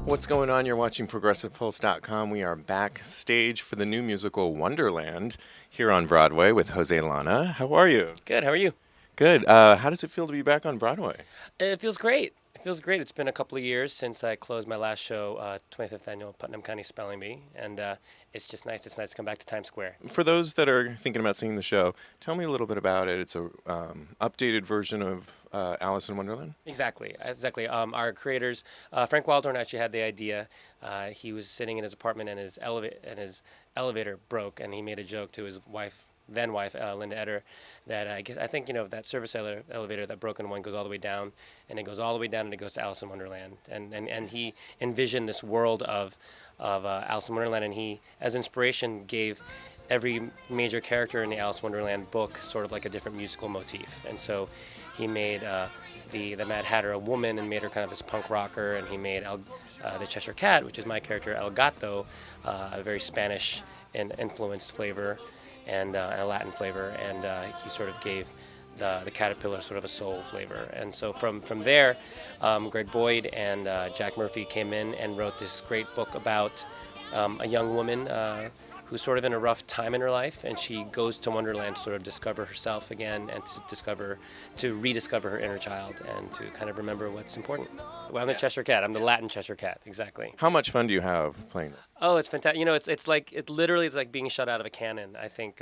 What's going on? You're watching ProgressivePulse.com. We are backstage for the new musical Wonderland here on Broadway with Jose Llana. How are you? Good. How are you? Good. How does it feel to be back on Broadway? It feels great. It feels great. It's been a couple of years since I closed my last show, 25th Annual Putnam County Spelling Bee, and it's just nice. It's nice to come back to Times Square. For those that are thinking about seeing the show, tell me a little bit about it. It's a updated version of Alice in Wonderland. Exactly. Our creators, Frank Wildhorn actually had the idea. He was sitting in his apartment and his elevator broke, and he made a joke to his then wife, Linda Eder, that I think that service elevator, that broken one, goes all the way down, and it goes all the way down, and it goes to Alice in Wonderland, and he envisioned this world of Alice in Wonderland, and he, as inspiration, gave every major character in the Alice in Wonderland book sort of like a different musical motif, and so he made the Mad Hatter a woman and made her kind of this punk rocker, and he made the Cheshire Cat, which is my character, El Gato, a very Spanish influenced flavor, and a Latin flavor, and he sort of gave the caterpillar sort of a soul flavor. And so from there, Greg Boyd and Jack Murphy came in and wrote this great book about a young woman who's sort of in a rough time in her life, and she goes to Wonderland to sort of discover herself again, and to rediscover her inner child, and to kind of remember what's important. Well, I'm the Cheshire Cat. I'm the Latin Cheshire Cat, exactly. How much fun do you have playing this? Oh, it's fantastic. It's like being shot out of a cannon. I think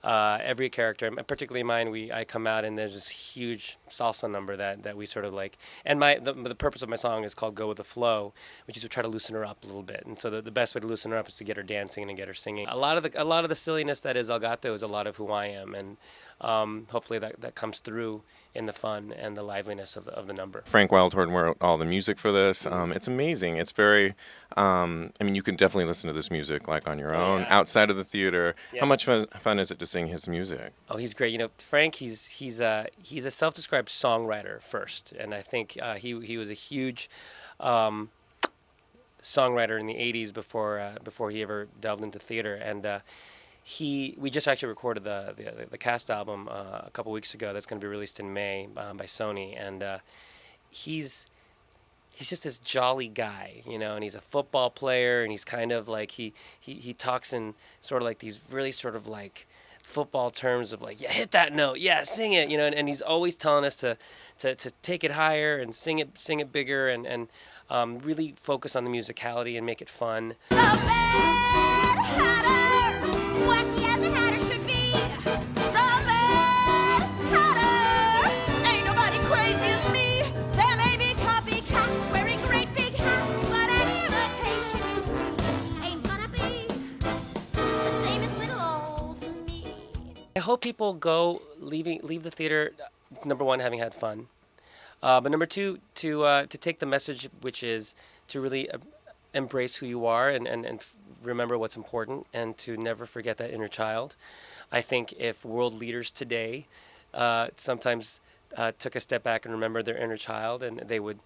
every character, particularly mine, I come out and there's this huge salsa number that we sort of like. And the purpose of my song is called "Go with the Flow," which is to try to loosen her up a little bit. And so the best way to loosen her up is to get her dancing and get her singing. A lot of the silliness that is El Gato is a lot of who I am, and hopefully that comes through in the fun and the liveliness of the number. Frank Wildhorn wrote all the music for this. It's amazing. It's very, you can definitely listen to this music like on your own, outside of the theater. Yeah. How much fun is it to sing his music? Oh, he's great. Frank, he's a self-described songwriter first, and I think he was a huge songwriter in the '80s before he ever delved into theater, and we just actually recorded the cast album a couple weeks ago. That's going to be released in May by Sony, and he's just this jolly guy, and he's a football player, and he's kind of like he talks in sort of like these really sort of like football terms of like, yeah, hit that note, yeah, sing it, and he's always telling us to take it higher and sing it bigger, and really focus on the musicality and make it fun. The Mad Hatter, wacky as a hatter should be. The Mad Hatter, ain't nobody crazy as me. There may be copycats wearing great big hats, but any imitation you see ain't gonna be the same as little old me. I hope people leave the theater, number one, having had fun, but number two, to take the message, which is to really embrace who you are and remember what's important, and to never forget that inner child. I think if world leaders today sometimes took a step back and remembered their inner child, and they would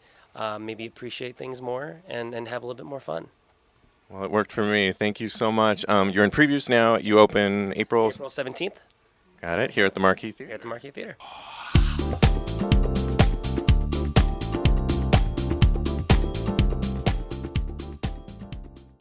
maybe appreciate things more and have a little bit more fun. Well, it worked for me. Thank you so much. You're in previews now. You open April 17th. Got it. Here at the Marquee Theater. Here at the Marquee Theater.